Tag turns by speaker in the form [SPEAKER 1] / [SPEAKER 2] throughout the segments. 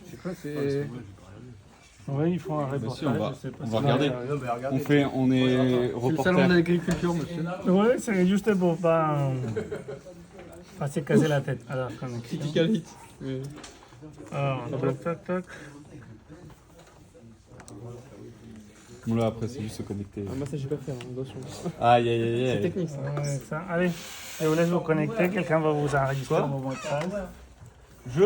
[SPEAKER 1] C'est quoi, c'est...
[SPEAKER 2] Oui, ils font un reportage.
[SPEAKER 3] Monsieur,
[SPEAKER 2] je sais pas
[SPEAKER 3] on va
[SPEAKER 2] si-
[SPEAKER 3] regarder. On est
[SPEAKER 1] C'est le salon
[SPEAKER 3] reporter.
[SPEAKER 1] de l'agriculture, monsieur.
[SPEAKER 2] Oui, c'est juste pour pas se casser la tête. Alors, connexion.
[SPEAKER 1] Typicalite. Oui.
[SPEAKER 2] Alors, tac, tac, tac.
[SPEAKER 3] Bon là après c'est juste se connecter.
[SPEAKER 1] Ah, moi, ça, j'ai pas fait, hein, attention.
[SPEAKER 3] Aïe aïe aïe
[SPEAKER 1] C'est
[SPEAKER 3] aïe.
[SPEAKER 1] technique, ça.
[SPEAKER 2] Ouais, ça. Allez, je vous laisse vous connecter. Quelqu'un va vous enregistrer
[SPEAKER 3] Quoi
[SPEAKER 2] au mot de passe.
[SPEAKER 3] Je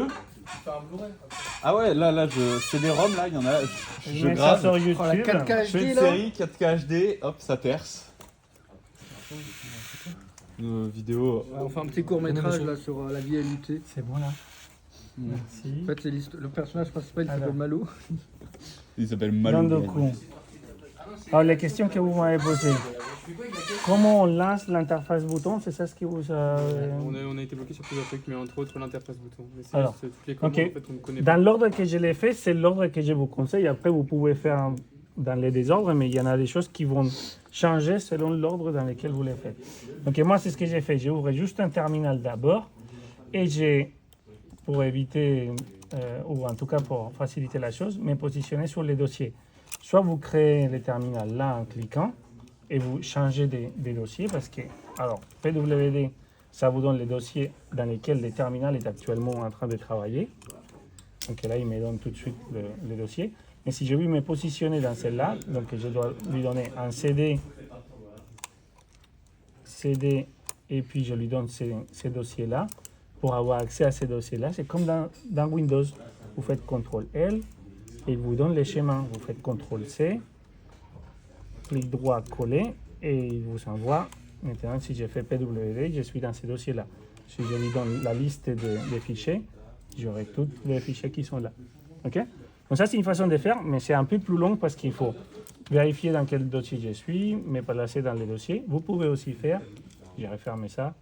[SPEAKER 3] Ah ouais là c'est des ROM là, il y en a.
[SPEAKER 2] Je
[SPEAKER 3] Je
[SPEAKER 2] mets ça
[SPEAKER 3] grave.
[SPEAKER 2] sur YouTube.
[SPEAKER 1] Oh, la 4K
[SPEAKER 3] Je fais
[SPEAKER 1] HD,
[SPEAKER 3] une
[SPEAKER 1] là.
[SPEAKER 3] série 4K HD, hop ça perce. Une vidéo.
[SPEAKER 1] Ouais, on fait un petit court-métrage, là, sur la vie à lutter.
[SPEAKER 2] C'est bon là. Merci.
[SPEAKER 1] En fait, c'est le personnage principal, il
[SPEAKER 2] Alors.
[SPEAKER 1] s'appelle Malo.
[SPEAKER 3] Il s'appelle Malou.
[SPEAKER 2] Dandoku. Alors, les questions que vous m'avez posées. Comment on lance l'interface bouton? C'est ça ce que vous avez...
[SPEAKER 4] On a été bloqué sur plusieurs trucs, mais entre autres sur l'interface bouton. Mais c'est
[SPEAKER 2] Alors,
[SPEAKER 4] juste toutes les commandes
[SPEAKER 2] ok.
[SPEAKER 4] en fait, on ne connaît pas.
[SPEAKER 2] Dans l'ordre que je l'ai fait, c'est l'ordre que je vous conseille. Après, vous pouvez faire dans les désordres, mais il y en a des choses qui vont changer selon l'ordre dans lequel vous les faites. Donc, moi, c'est ce que j'ai fait. J'ai ouvert juste un terminal d'abord et j'ai, pour éviter, ou en tout cas pour faciliter la chose, me positionné sur les dossiers. Soit vous créez le terminal là en cliquant et vous changez des dossiers parce que, alors, PWD, ça vous donne les dossiers dans lesquels le terminal est actuellement en train de travailler. Donc là, il me donne tout de suite le dossier. Mais si je veux me positionner dans celle-là, donc je dois lui donner un CD, et puis je lui donne ces dossiers-là pour avoir accès à ces dossiers-là. C'est comme dans Windows. Vous faites CTRL-L et il vous donne les schémas. Vous faites CTRL-C, clic droit, coller, et il vous envoie. Maintenant, si je fais PWD, je suis dans ces dossiers-là. Si je lui donne la liste des fichiers, j'aurai tous les fichiers qui sont là. OK? Donc ça, c'est une façon de faire, mais c'est un peu plus long parce qu'il faut vérifier dans quel dossier je suis, me placer dans les dossiers. Vous pouvez aussi faire, j'ai refermé ça,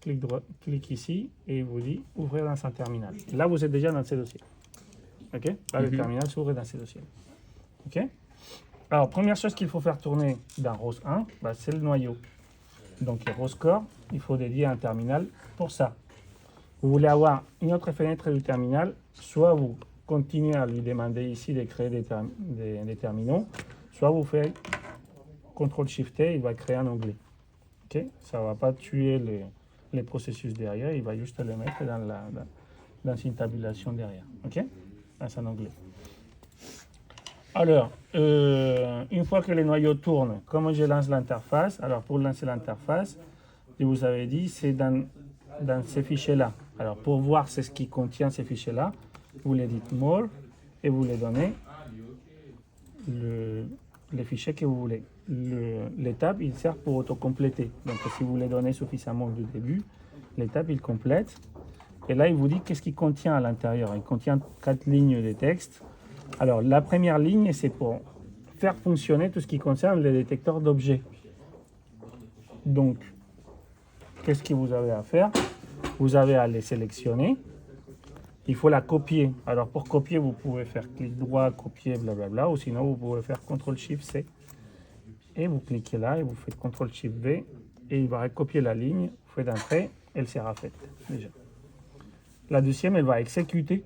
[SPEAKER 2] clic droit, clic ici, et il vous dit ouvrir dans un terminal. Là, vous êtes déjà dans ces dossiers. OK? Là, le terminal s'ouvre dans ces dossiers. OK? Alors, première chose qu'il faut faire tourner dans ROS 1, bah, c'est le noyau. Donc, le ROS Core, il faut dédier un terminal pour ça. Vous voulez avoir une autre fenêtre du terminal, soit vous continuez à lui demander ici de créer des terminaux, soit vous faites CTRL-SHIFT, il va créer un onglet. Okay? Ça ne va pas tuer les processus derrière, il va juste le mettre dans une tabulation derrière. Okay? Dans un onglet. Alors, une fois que le noyau tourne, comment je lance l'interface? Alors, pour lancer l'interface, je vous avais dit, c'est dans ces fichiers-là. Alors, pour voir ce qui contient ces fichiers-là, vous les dites more et vous les donnez les fichiers que vous voulez. L'étape, il sert pour autocompléter. Donc, si vous les donnez suffisamment du début, l'étape, il complète. Et là, il vous dit qu'est-ce qu'il contient à l'intérieur. Il contient 4 lignes de texte. Alors, la première ligne, c'est pour faire fonctionner tout ce qui concerne les détecteurs d'objets. Donc, qu'est-ce que vous avez à faire? Vous avez à les sélectionner. Il faut la copier. Alors, pour copier, vous pouvez faire clic droit, copier, blablabla, ou sinon, vous pouvez faire CTRL-SHIFT-C. Et vous cliquez là et vous faites CTRL-SHIFT-V et il va recopier la ligne. Vous faites entrer, elle sera faite déjà. La deuxième, elle va exécuter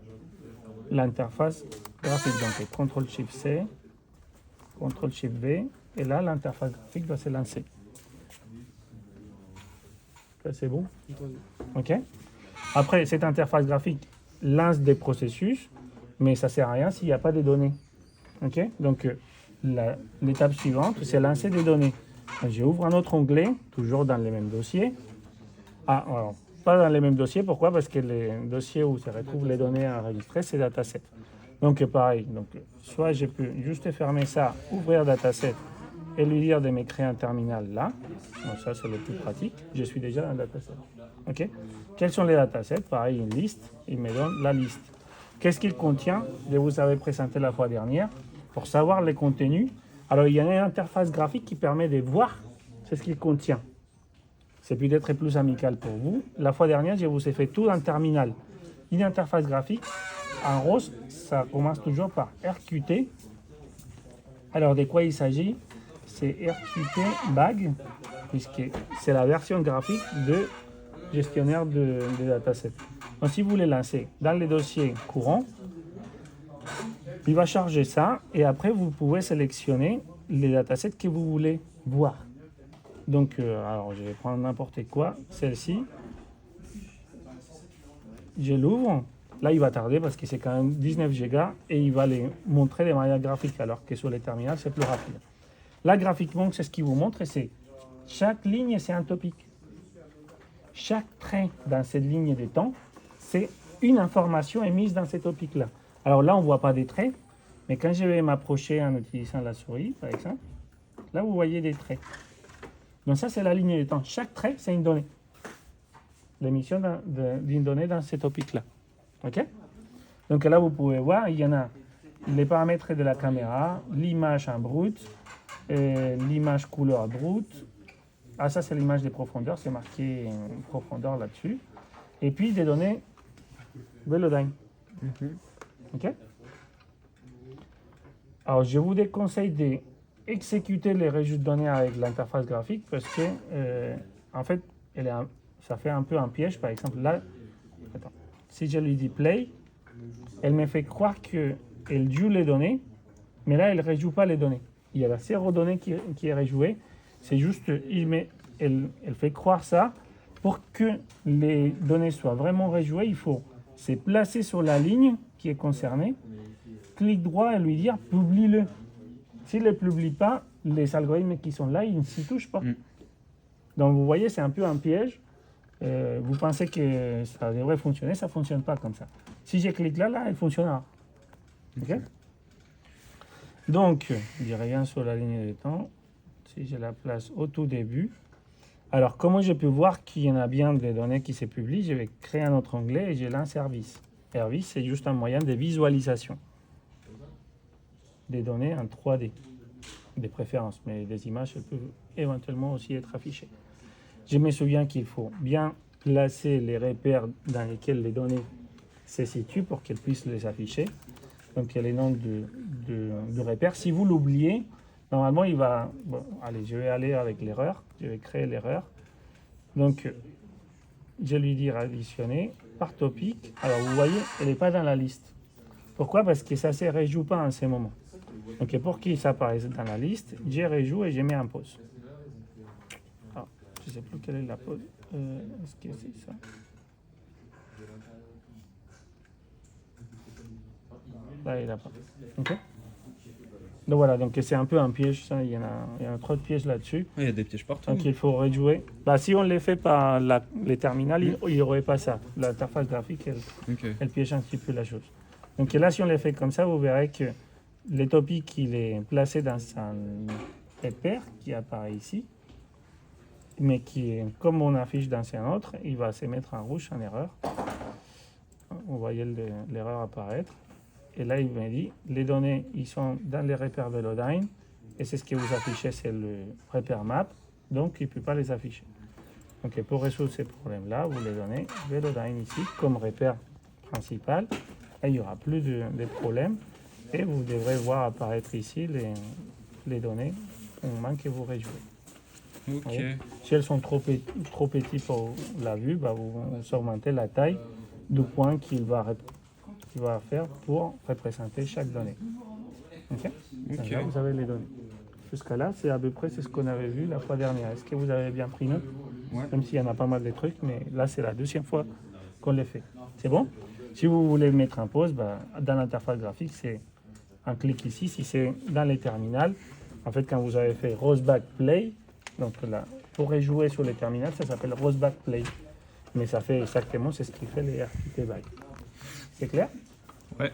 [SPEAKER 2] l'interface graphique. Donc, CTRL-SHIFT-C, CTRL-SHIFT-V, et là, l'interface graphique va se lancer. Ça, c'est bon? OK? Après, cette interface graphique lance des processus, mais ça ne sert à rien s'il n'y a pas de données. OK? Donc, l'étape suivante, c'est lancer des données. J'ouvre un autre onglet, toujours dans les mêmes dossiers. Ah, alors, pas dans les mêmes dossiers, pourquoi? Parce que les dossiers où se retrouvent les données enregistrées, c'est dataset. Donc, pareil, donc, soit je peux juste fermer ça, ouvrir dataset et lui dire de me créer un terminal là. Donc, ça, c'est le plus pratique. Je suis déjà dans le dataset. OK? Quels sont les datasets? Pareil, une liste. Il me donne la liste. Qu'est-ce qu'il contient? Je vous avais présenté la fois dernière. Pour savoir les contenus, alors il y a une interface graphique qui permet de voir ce qu'il contient. C'est peut-être plus amical pour vous. La fois dernière, je vous ai fait tout un terminal. Une interface graphique, en rose, ça commence toujours par RQT. Alors, de quoi il s'agit? C'est RQT Bag, puisque c'est la version graphique de gestionnaire de datasets. Donc, si vous voulez lancer dans les dossiers courants, Il va charger ça et après vous pouvez sélectionner les datasets que vous voulez voir. Donc, alors je vais prendre n'importe quoi, celle-ci. Je l'ouvre. Là, il va tarder parce que c'est quand même 19 Go et il va les montrer de manière graphique alors que sur les terminals, c'est plus rapide. Là, graphiquement, c'est ce qu'il vous montre et c'est chaque ligne, c'est un topic. Chaque trait dans cette ligne de temps, c'est une information émise dans ce topic-là. Alors là, on ne voit pas des traits, mais quand je vais m'approcher en utilisant la souris, par exemple, là, vous voyez des traits. Donc ça, c'est la ligne de temps. Chaque trait, c'est une donnée. L'émission d'une donnée dans ce topic-là. OK? Donc là, vous pouvez voir, il y en a les paramètres de la caméra, l'image en brut, l'image couleur brute. Ah, ça, c'est l'image des profondeurs, c'est marqué profondeur là-dessus. Et puis des données Velodyne. OK? Alors, je vous déconseille d'exécuter les rejets de données avec l'interface graphique parce que, en fait, ça fait un peu un piège. Par exemple, là, attends, si je lui dis play, elle me fait croire qu'elle joue les données, mais là, elle ne rejoue pas les données. Il y a la 0 donnée qui est rejouée. C'est juste, elle fait croire ça. Pour que les données soient vraiment rejouées, il faut se placer sur la ligne qui est concernée, clic droit et lui dire publie-le. S'il ne le publie pas, les algorithmes qui sont là, ils ne s'y touchent pas. Donc vous voyez, c'est un peu un piège. Vous pensez que ça devrait fonctionner, ça ne fonctionne pas comme ça. Si je clique là, elle fonctionnera. Okay? Donc, je reviens sur la ligne de temps. Si je la place au tout début. Alors, comment je peux voir qu'il y en a bien des données qui se publient? Je vais créer un autre onglet et je lance Service. Service, c'est juste un moyen de visualisation des données en 3D, des préférences, mais des images elles peuvent éventuellement aussi être affichées. Je me souviens qu'il faut bien placer les repères dans lesquels les données se situent pour qu'elles puissent les afficher. Donc, il y a les noms de repères. Si vous l'oubliez, normalement, il va... Bon, allez, je vais aller avec l'erreur. Je vais créer l'erreur. Donc, je lui dis additionner par topic. Alors, vous voyez, elle n'est pas dans la liste. Pourquoi? Parce que ça ne se rejoue pas en ce moment. Donc, pour qu'il s'apparaisse dans la liste, je rejoue et je mets en pause. Ah, je ne sais plus quelle est la pause. Est-ce que c'est ça? Là, il n'a pas. OK? Donc voilà, donc c'est un peu un piège, ça, il y en a trop de pièges là-dessus.
[SPEAKER 3] Il y a des pièges partout.
[SPEAKER 2] Donc il faut rejouer. Bah, si on les fait par les terminales, il n'y aurait pas ça. L'interface graphique, elle piège un petit peu la chose. Donc là, si on les fait comme ça, vous verrez que le topic, il est placé dans un repère qui apparaît ici, mais qui est, comme on affiche dans un autre, il va se mettre en rouge, en erreur. Vous voyez l'erreur apparaître. Et là, il me dit, les données, ils sont dans les repères Velodyne, et c'est ce que vous affichez, c'est le repère map, donc il ne peut pas les afficher. Donc pour résoudre ces problèmes-là, vous les donnez Velodyne ici comme repère principal, et il n'y aura plus de problèmes, et vous devrez voir apparaître ici les données au moment que vous rejouez.
[SPEAKER 3] Ok.
[SPEAKER 2] Si elles sont trop petites pour la vue, bah, vous augmentez la taille du point qu'il va faire pour représenter chaque donnée. OK?
[SPEAKER 3] Ok.
[SPEAKER 2] Là, vous avez les données. Jusqu'à là, c'est à peu près ce qu'on avait vu la fois dernière. Est-ce que vous avez bien pris note?
[SPEAKER 3] Ouais.
[SPEAKER 2] Même s'il y en a pas mal de trucs, mais là, c'est la deuxième fois qu'on les fait. C'est bon? Si vous voulez mettre en pause, bah, dans l'interface graphique, c'est un clic ici. Si c'est dans les terminals, en fait, quand vous avez fait Roseback Play, donc là, pour rejouer sur les terminals, ça s'appelle Roseback Play. Mais ça fait exactement, c'est ce qui fait les RTT bytes. C'est clair?
[SPEAKER 3] Ouais.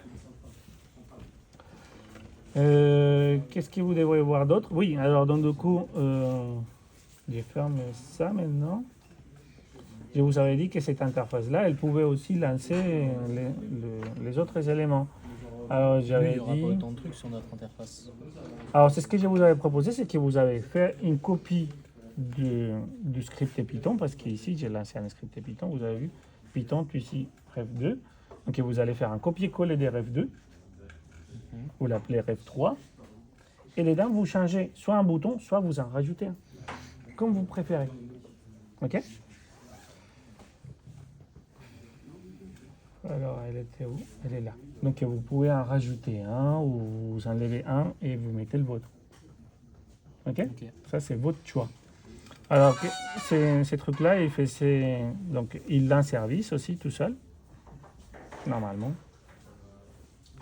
[SPEAKER 2] Qu'est-ce que vous devriez voir d'autre? Oui, alors donc du coup, je ferme ça maintenant. Je vous avais dit que cette interface-là, elle pouvait aussi lancer les autres éléments. Alors j'avais
[SPEAKER 5] il n'y aura
[SPEAKER 2] dit...
[SPEAKER 5] pas autant de trucs sur notre interface.
[SPEAKER 2] Alors c'est ce que je vous avais proposé, c'est que vous avez fait une copie du script Python, parce qu'ici j'ai lancé un script Python, vous avez vu, Python, ici, ref2. Donc vous allez faire un copier-coller des ref2, vous l'appelez ref3, et dedans vous changez soit un bouton, soit vous en rajoutez un, comme vous préférez. OK? Alors, elle était où? Elle est là. Donc, vous pouvez en rajouter un ou vous enlevez un et vous mettez le vôtre. Ok?
[SPEAKER 5] Ok.
[SPEAKER 2] Ça, c'est votre choix. Alors, ces trucs-là, donc, il lance service aussi tout seul, normalement.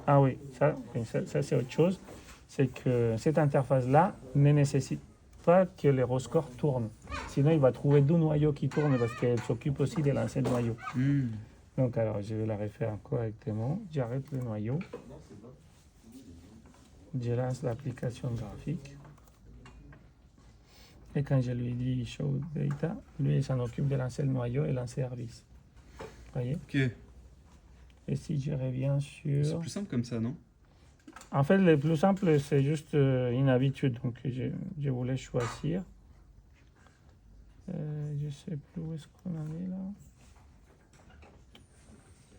[SPEAKER 2] Ah oui, ça c'est autre chose. C'est que cette interface-là ne nécessite pas que les roscore tournent. Sinon, il va trouver deux noyaux qui tournent parce qu'elle s'occupe aussi de lancer le noyau. Donc, alors, je vais la refaire correctement. J'arrête le noyau. Je lance l'application graphique. Et quand je lui dis show data, lui, il s'en occupe de lancer le noyau et lancer service. Voyez?
[SPEAKER 3] Ok.
[SPEAKER 2] Et si je reviens
[SPEAKER 3] C'est
[SPEAKER 2] sur...
[SPEAKER 3] plus simple comme ça, non?
[SPEAKER 2] En fait, le plus simple, c'est juste une habitude. Donc, je voulais choisir. Je ne sais plus où est-ce qu'on en est là.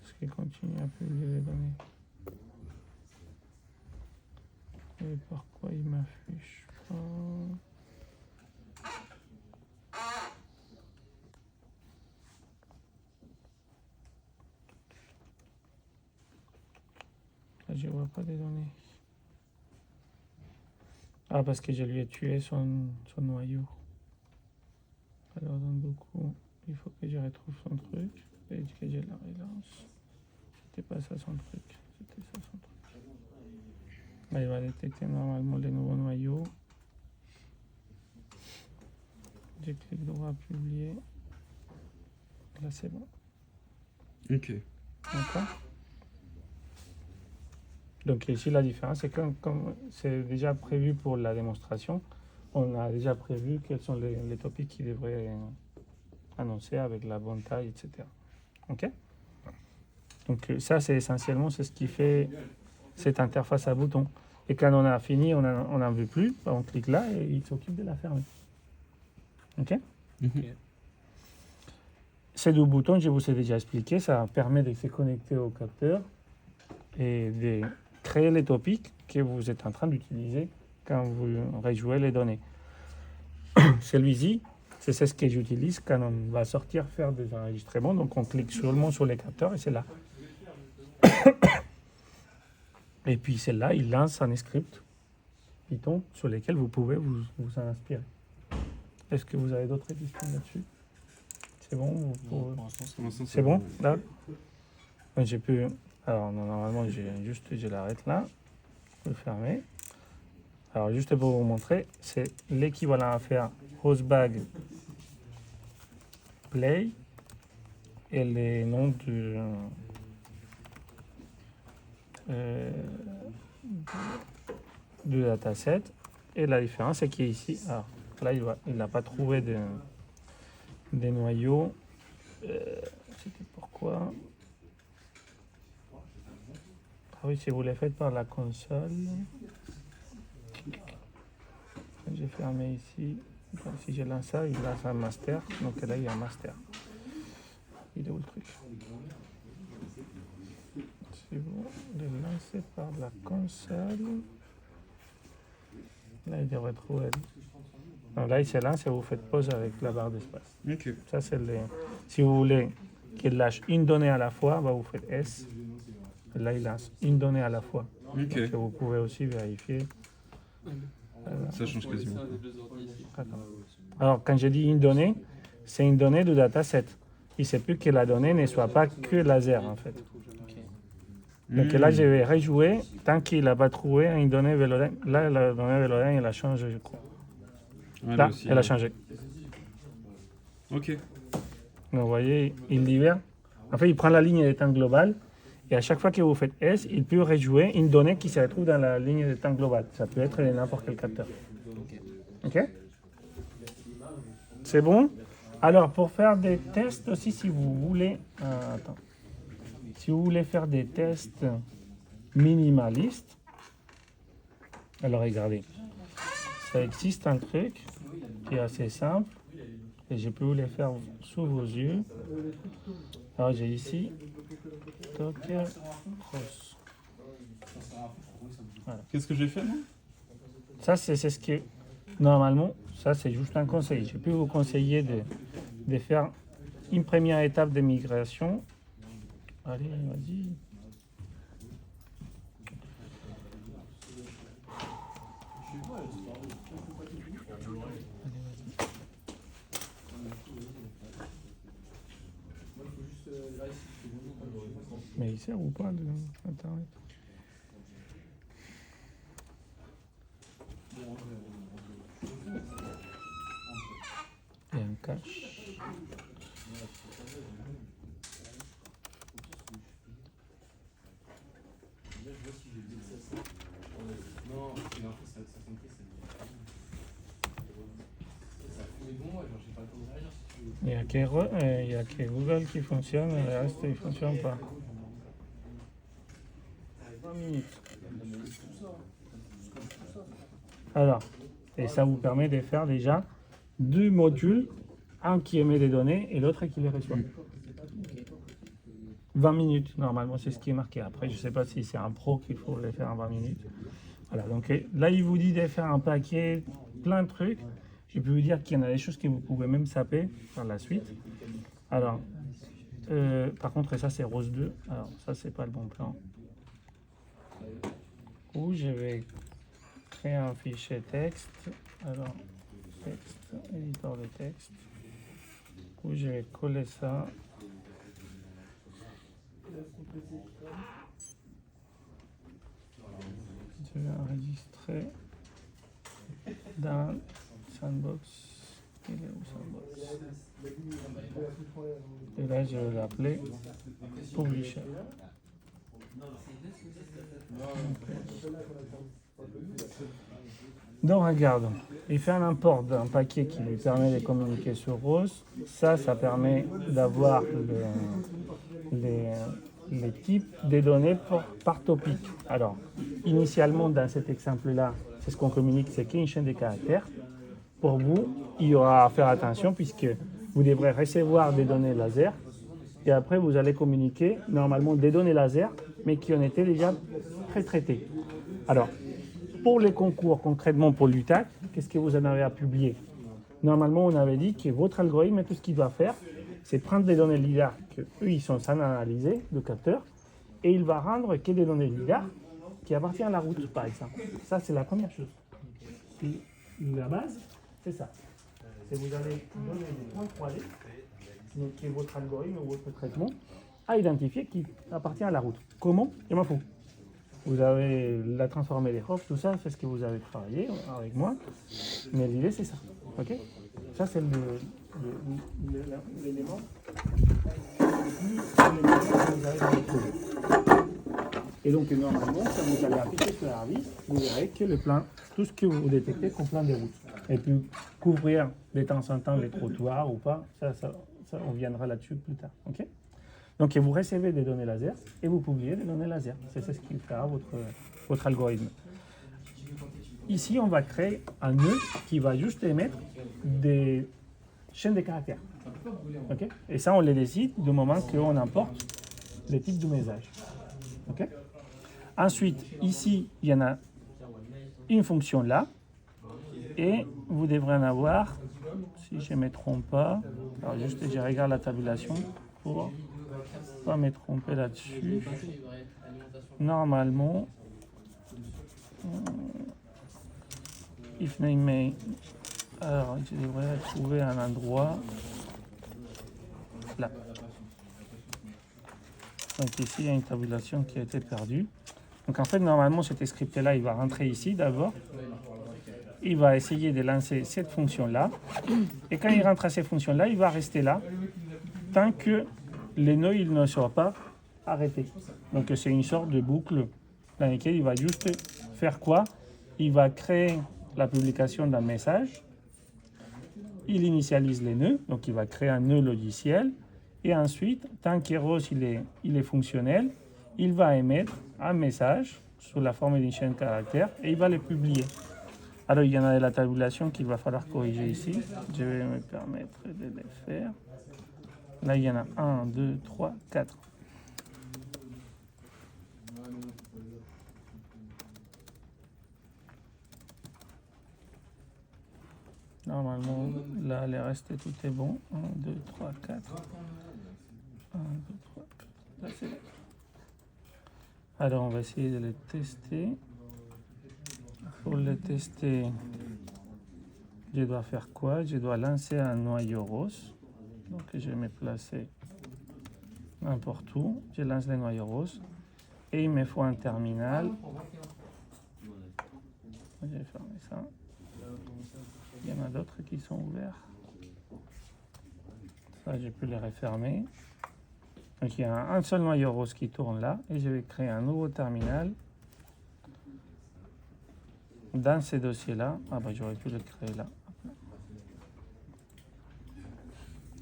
[SPEAKER 2] Est-ce qu'il continue à publier les données? Et pourquoi il m'affiche pas? Là, je vois pas des données. Ah, parce que je lui ai tué son noyau. Alors, donc, du coup, il faut que je retrouve son truc et que je la relance. C'était pas ça son truc. C'était ça son truc. Là, il va détecter normalement les nouveaux noyaux. Je clique droit publier. Là, c'est bon.
[SPEAKER 3] Ok.
[SPEAKER 2] D'accord. Donc ici, la différence, c'est que comme c'est déjà prévu pour la démonstration, on a déjà prévu quels sont les topics qui devraient annoncer avec la bonne taille, etc. OK? Donc ça, c'est essentiellement ce qui fait cette interface à boutons. Et quand on a fini, on n'en veut plus, on clique là et il s'occupe de la fermer. OK? Ces deux boutons, je vous ai déjà expliqué, ça permet de se connecter au capteur et de créer les topics que vous êtes en train d'utiliser quand vous rejouez les données. Celui-ci, c'est ce que j'utilise quand on va sortir faire des enregistrements. Donc on clique seulement sur les capteurs et c'est là. Et puis celle-là, il lance un script Python sur lequel vous pouvez vous en inspirer. Est-ce que vous avez d'autres questions là-dessus? C'est bon?
[SPEAKER 5] Pour l'instant,
[SPEAKER 2] C'est bon là? J'ai pu. Alors normalement je l'arrête là. Je vais fermer. Alors juste pour vous montrer, c'est l'équivalent à faire hostbag play et les noms du dataset. Et la différence c'est qu'ici, alors là il n'a pas trouvé des noyaux. C'était pourquoi? Ah oui, si vous les faites par la console. J'ai fermé ici. Donc, si je lance ça, il lance un master. Donc là, il y a un master. Il est où le truc? C'est bon, de lancer par la console. Là, il devrait trouver. Donc là, il se lance et vous faites pause avec la barre d'espace.
[SPEAKER 3] Ok.
[SPEAKER 2] Ça, c'est si vous voulez qu'il lâche une donnée à la fois, bah, vous faites S. Là, il lance une donnée à la fois.
[SPEAKER 3] Ok.
[SPEAKER 2] Donc, vous pouvez aussi vérifier.
[SPEAKER 3] Ça change quasiment.
[SPEAKER 2] Attends. Alors, quand je dis une donnée, c'est une donnée du dataset. Il ne se peut que la donnée ne soit pas que laser, en fait. Donc là, je vais rejouer tant qu'il n'a pas trouvé une donnée Velodyne. Là, la donnée Velodyne, elle a changé, je crois.
[SPEAKER 3] Ouais,
[SPEAKER 2] Là,
[SPEAKER 3] aussi,
[SPEAKER 2] elle a changé.
[SPEAKER 3] Ok.
[SPEAKER 2] Donc, vous voyez, il libère. En fait, il prend la ligne de temps globale. Et à chaque fois que vous faites S, il peut rejouer une donnée qui se retrouve dans la ligne de temps globale. Ça peut être n'importe quel capteur. OK? C'est bon? Alors, pour faire des tests aussi, si vous voulez... attends. Si vous voulez faire des tests minimalistes, alors regardez. Ça existe un truc qui est assez simple. Et je peux vous les faire sous vos yeux. Alors, j'ai ici... Docker cross. Voilà.
[SPEAKER 3] Qu'est-ce que j'ai fait, moi?
[SPEAKER 2] Ça, c'est ce que, normalement, ça, c'est juste un conseil. Je peux vous conseiller de faire une première étape de migration Allez, vas-y. Mais il sert ou pas de Internet? Il y a un cache. Il n'y a que Google qui fonctionne, le reste il ne fonctionne pas. 20 minutes. Alors, et ça vous permet de faire déjà deux modules, un qui émet des données et l'autre qui les reçoit. 20 minutes, normalement, c'est ce qui est marqué. Après, je ne sais pas si c'est un pro qu'il faut les faire en 20 minutes. Voilà, donc là, il vous dit de faire un paquet, plein de trucs. Je peux vous dire qu'il y en a des choses que vous pouvez même saper par la suite. Alors, par contre, ça c'est Rose 2. Alors, ça, c'est pas le bon plan. Où je vais créer un fichier texte. Alors, texte, éditeur de texte. Où je vais coller ça. Je vais enregistrer dans Sandbox. Il est où Sandbox? Et là, je vais l'appeler Publisher. Donc, regarde, il fait un import d'un paquet qui lui permet de communiquer sur Rose. Ça permet d'avoir les types des données par topic. Alors, initialement, dans cet exemple-là, c'est ce qu'on communique, c'est qu'une chaîne de caractères. Pour vous, il y aura à faire attention puisque vous devrez recevoir des données laser et après vous allez communiquer normalement des données laser mais qui ont été déjà pré-traitées. Alors, pour les concours, concrètement pour l'UTAC, qu'est-ce que vous en avez à publier? Normalement, on avait dit que votre algorithme, tout ce qu'il doit faire, c'est prendre des données LIDAR qu'eux, ils sont en train d'analyser, le capteur, et il va rendre que des données LIDAR qui appartiennent à la route, par exemple. Ça, c'est la première chose. Et la base, c'est ça. C'est vous allez donner des points 3D, donc qui est votre algorithme ou votre traitement, à identifier qui appartient à la route. Comment? Je m'en fous. Vous avez la transformée des hooks, tout ça, c'est ce que vous avez travaillé avec moi. Mais l'idée, c'est ça. Ok? Ça, c'est l'élément que vous avez dans le projet. Et donc, normalement, quand vous allez appliquer sur la vis, vous verrez que le plan, tout ce que vous détectez comme plan de route. Et puis, couvrir de temps en temps les trottoirs ou pas, ça on viendra là-dessus plus tard. Ok? Donc, vous recevez des données laser et vous publiez des données laser. C'est ce qu'il fera votre algorithme. Ici, on va créer un nœud qui va juste émettre des chaînes de caractères. Okay? Et ça, on les décide du moment qu'on importe les types de messages. Okay? Ensuite, ici, il y en a une fonction là. Et vous devrez en avoir, si je ne me trompe pas, alors juste je regarde la tabulation pour ne pas me tromper là-dessus. Normalement, if name may, alors je devrais trouver un endroit là. Donc ici, il y a une tabulation qui a été perdue. Donc en fait, normalement, cet script-là, il va rentrer ici d'abord. Il va essayer de lancer cette fonction-là. Et quand il rentre à cette fonction-là, il va rester là tant que les nœuds il ne sera pas arrêté. Donc c'est une sorte de boucle dans laquelle il va juste faire quoi? Il va créer la publication d'un message. Il initialise les nœuds, donc il va créer un nœud logiciel. Et ensuite, tant qu'Eros il est fonctionnel, il va émettre un message sous la forme d'une chaîne caractère et il va le publier. Alors, il y en a de la tabulation qu'il va falloir corriger ici. Je vais me permettre de les faire. Là, il y en a 1, 2, 3, 4. Normalement, là, le reste, tout est bon. 1, 2, 3, 4. 1, 2, 3, 4. Là, c'est bon. Alors, on va essayer de les tester. Pour les tester, je dois faire quoi? Je dois lancer un noyau rose. Donc, je vais me placer n'importe où. Je lance le noyau rose. Et il me faut un terminal. Je vais fermer ça. Il y en a d'autres qui sont ouverts. Ça, j'ai pu les refermer. Donc, il y a un seul noyau rose qui tourne là. Et je vais créer un nouveau terminal. Dans ces dossiers-là. Ah bah, j'aurais pu le créer là.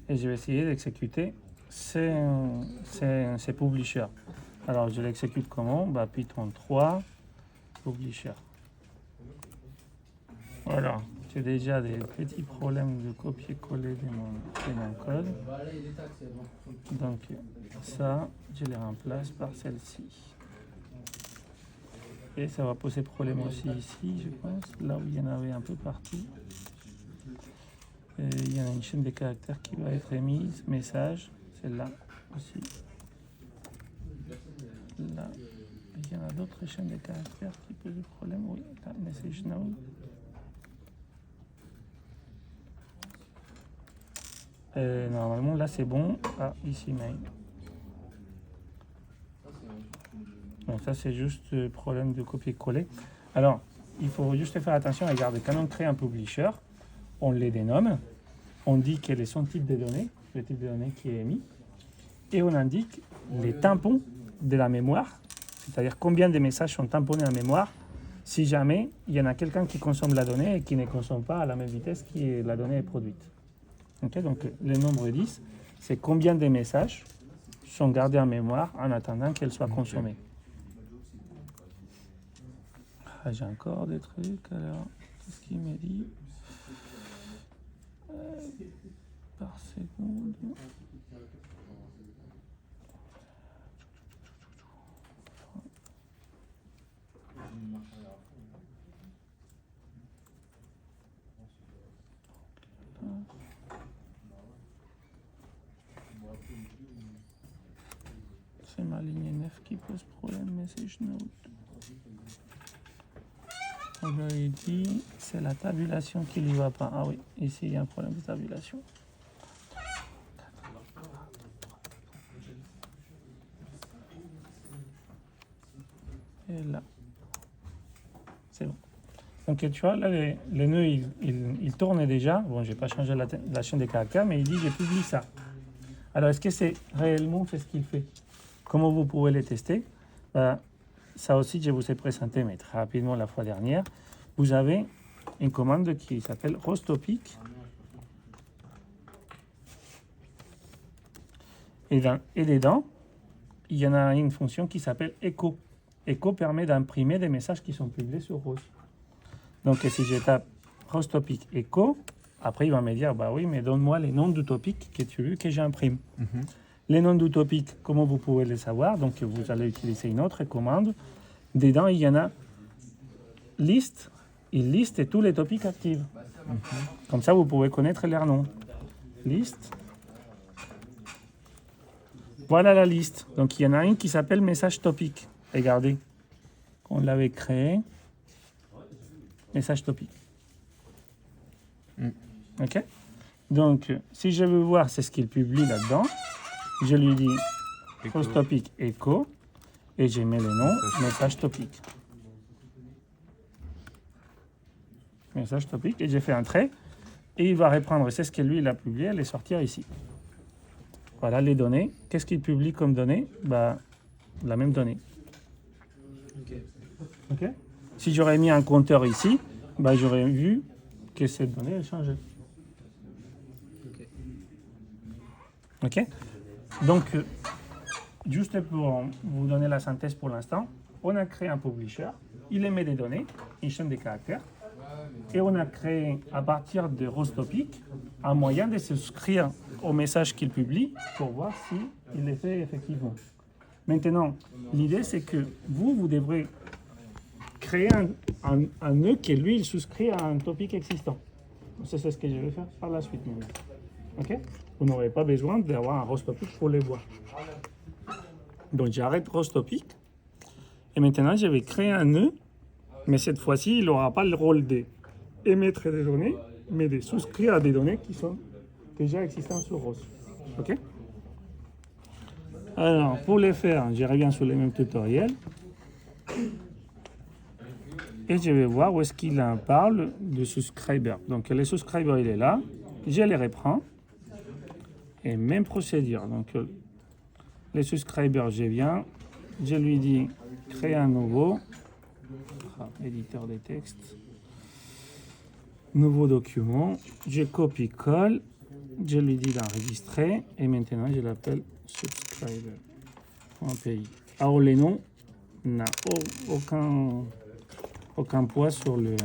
[SPEAKER 2] Et je vais essayer d'exécuter ces publishers. Alors, je l'exécute comment? Bah, Python 3, publisher. Voilà, j'ai déjà des petits problèmes de copier-coller de mon code. Donc, ça, je les remplace par celle-ci. Et ça va poser problème aussi ici, je pense, là où il y en avait un peu partout. Et il y en a une chaîne de caractères qui va être émise, message, celle-là aussi. Là, il y en a d'autres chaînes de caractères qui posent des problèmes. Oui, là, message node. Normalement, là, c'est bon. Ah, ici, mail. Donc ça, c'est juste problème de copier-coller. Alors, il faut juste faire attention. Regardez, quand on crée un publisher, on les dénomme. On dit quel est son type de données, le type de données qui est émis. Et on indique les tampons de la mémoire, c'est-à-dire combien de messages sont tamponnés en mémoire si jamais il y en a quelqu'un qui consomme la donnée et qui ne consomme pas à la même vitesse que la donnée est produite. Okay, donc le nombre 10, c'est combien de messages sont gardés en mémoire en attendant qu'elle soit consommée. Ah, j'ai encore des trucs, alors, qu'est-ce qu'il me dit par seconde. C'est ma ligne 9 qui pose problème, message node. On lui dit, c'est la tabulation qui ne lui va pas. Ah oui, ici il y a un problème de tabulation. Et là, c'est bon. Donc tu vois, là, les nœuds, ils tournent déjà. Bon, je n'ai pas changé la chaîne des caractères, mais il dit, j'ai publié ça. Alors, est-ce que c'est réellement fait ce qu'il fait? Comment vous pouvez les tester? Ça aussi, je vous ai présenté, mais très rapidement la fois dernière. Vous avez une commande qui s'appelle rostopic. Et dedans, il y en a une fonction qui s'appelle echo. Echo permet d'imprimer des messages qui sont publiés sur Rose. Donc, si je tape rostopic echo, après, il va me dire, bah oui, mais donne-moi les noms d'utopiques que tu veux que j'imprime. Les noms d'utopiques, comment vous pouvez les savoir? Donc, vous allez utiliser une autre commande. Dedans, il y en a liste. Il liste tous les topics actifs. Comme ça, vous pouvez connaître leurs noms. Liste. Voilà la liste. Donc, il y en a une qui s'appelle message topic. Regardez. On l'avait créé. Message topic. OK? Donc, si je veux voir c'est ce qu'il publie là-dedans, je lui dis post topic echo et je mets le nom message topic. Message topic et j'ai fait un trait et il va reprendre c'est ce que lui il a publié et les sortir ici. Voilà les données. Qu'est-ce qu'il publie comme données? Bah, la même donnée. OK? Si j'aurais mis un compteur ici, bah, j'aurais vu que cette donnée a changé. OK? Donc, juste pour vous donner la synthèse pour l'instant, on a créé un publisher, il émet des données, une chaîne de caractères, et on a créé à partir de rostopic un moyen de souscrire au message qu'il publie pour voir s'il les fait effectivement. Maintenant, l'idée c'est que vous devrez créer un nœud qui lui il souscrit à un topic existant. C'est ce que je vais faire par la suite maintenant. OK? Vous n'aurez pas besoin d'avoir un rostopic pour les voir. Donc j'arrête Rose Topic. Et maintenant, je vais créer un nœud. Mais cette fois-ci, il n'aura pas le rôle d'émettre des données, mais de souscrire à des données qui sont déjà existantes sur Rose. OK? Alors, pour les faire, je reviens sur le même tutoriel. Et je vais voir où est-ce qu'il en parle de subscriber. Donc, le subscriber, il est là. Je les reprends. Et même procédure. Donc, le subscriber, je viens. Je lui dis créer un nouveau. Éditeur de texte. Nouveau document. Je copie-colle. Je lui dis d'enregistrer. Et maintenant, je l'appelle subscriber.py. Alors, les noms n'a aucun poids sur les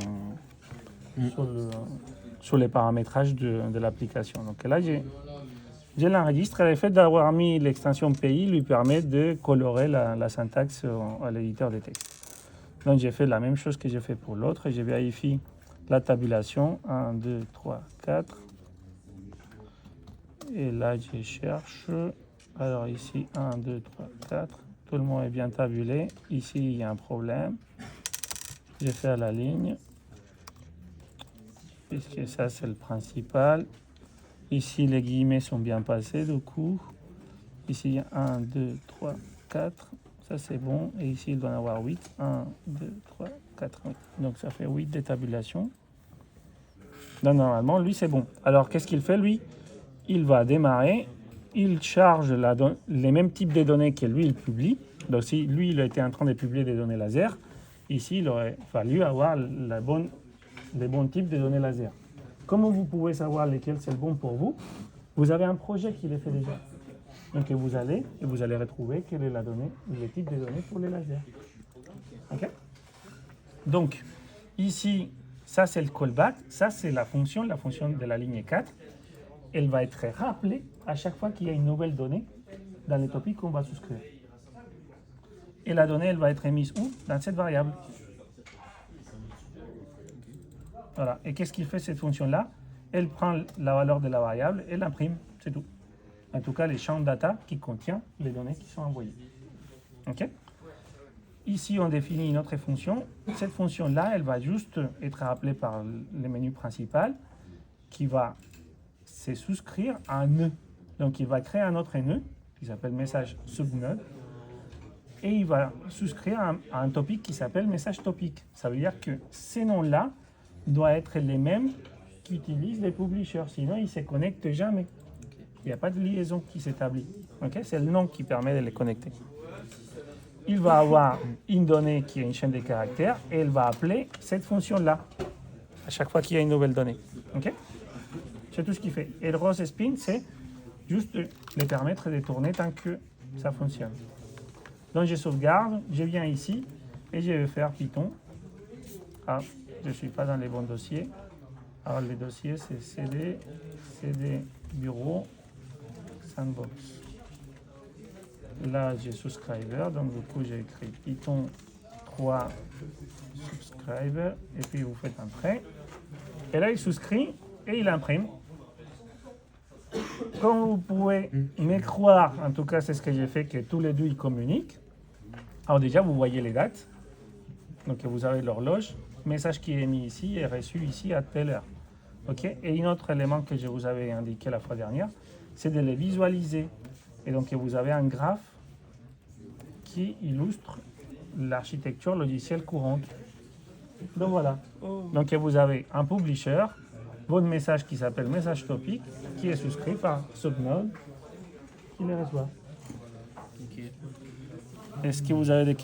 [SPEAKER 2] paramétrages de l'application. Donc là, je l'enregistre. Le fait d'avoir mis l'extension PI lui permet de colorer la syntaxe à l'éditeur de texte. Donc j'ai fait la même chose que j'ai fait pour l'autre. Je vérifie la tabulation. 1, 2, 3, 4. Et là, je cherche. Alors ici, 1, 2, 3, 4. Tout le monde est bien tabulé. Ici, il y a un problème. Je vais faire la ligne. Puisque ça, c'est le principal. Ici, les guillemets sont bien passés, du coup. Ici, il y a 1, 2, 3, 4. Ça, c'est bon. Et ici, il doit y en avoir 8. 1, 2, 3, 4, 8. Donc, ça fait 8 de tabulation. Donc, normalement, lui, c'est bon. Alors, qu'est-ce qu'il fait, lui? Il va démarrer. Il charge les mêmes types de données que lui, il publie. Donc, si lui, il était en train de publier des données laser, ici, il aurait fallu avoir les bons types de données laser. Comment vous pouvez savoir lesquels c'est le bon pour vous? Vous avez un projet qui les fait déjà. Donc, vous allez retrouver quelle est la donnée, le type de données pour les lasers. OK? Donc, ici, ça, c'est le callback. Ça, c'est la fonction de la ligne 4. Elle va être rappelée à chaque fois qu'il y a une nouvelle donnée dans les topics qu'on va souscrire. Et la donnée, elle va être émise où? Dans cette variable. Voilà. Et qu'est-ce qu'il fait cette fonction-là? Elle prend la valeur de la variable et l'imprime. C'est tout. En tout cas, les champs data qui contiennent les données qui sont envoyées. OK? Ici, on définit une autre fonction. Cette fonction-là, elle va juste être rappelée par le menu principal qui va se souscrire à un nœud. Donc, il va créer un autre nœud qui s'appelle message subnode et il va souscrire à un topic qui s'appelle message topic. Ça veut dire que ces noms-là doivent être les mêmes qu'utilisent les publishers. Sinon, ils ne se connectent jamais. Il n'y a pas de liaison qui s'établit. Okay? C'est le nom qui permet de les connecter. Il va avoir une donnée qui est une chaîne de caractères et elle va appeler cette fonction-là à chaque fois qu'il y a une nouvelle donnée. Okay? C'est tout ce qu'il fait. Et le rose spin, c'est juste les permettre de tourner tant que ça fonctionne. Donc je sauvegarde, je viens ici et je vais faire Python. Ah, je ne suis pas dans les bons dossiers. Alors les dossiers, c'est CD bureau, sandbox. Là, j'ai subscriber, donc du coup, j'ai écrit Python 3 subscriber, et puis vous faites un trait. Et là, il souscrit et il imprime. Comme vous pouvez me croire, en tout cas, c'est ce que j'ai fait, que tous les deux, ils communiquent. Alors déjà, vous voyez les dates. Donc, vous avez l'horloge. Message qui est mis ici est reçu ici à telle heure. Okay? Et un autre élément que je vous avais indiqué la fois dernière, c'est de les visualiser. Et donc, vous avez un graphe qui illustre l'architecture logicielle courante. Donc, voilà. Donc, vous avez un publisher, votre message qui s'appelle message topic, qui est souscrit par Subnode, qui les reçoit. Est-ce que vous avez des questions?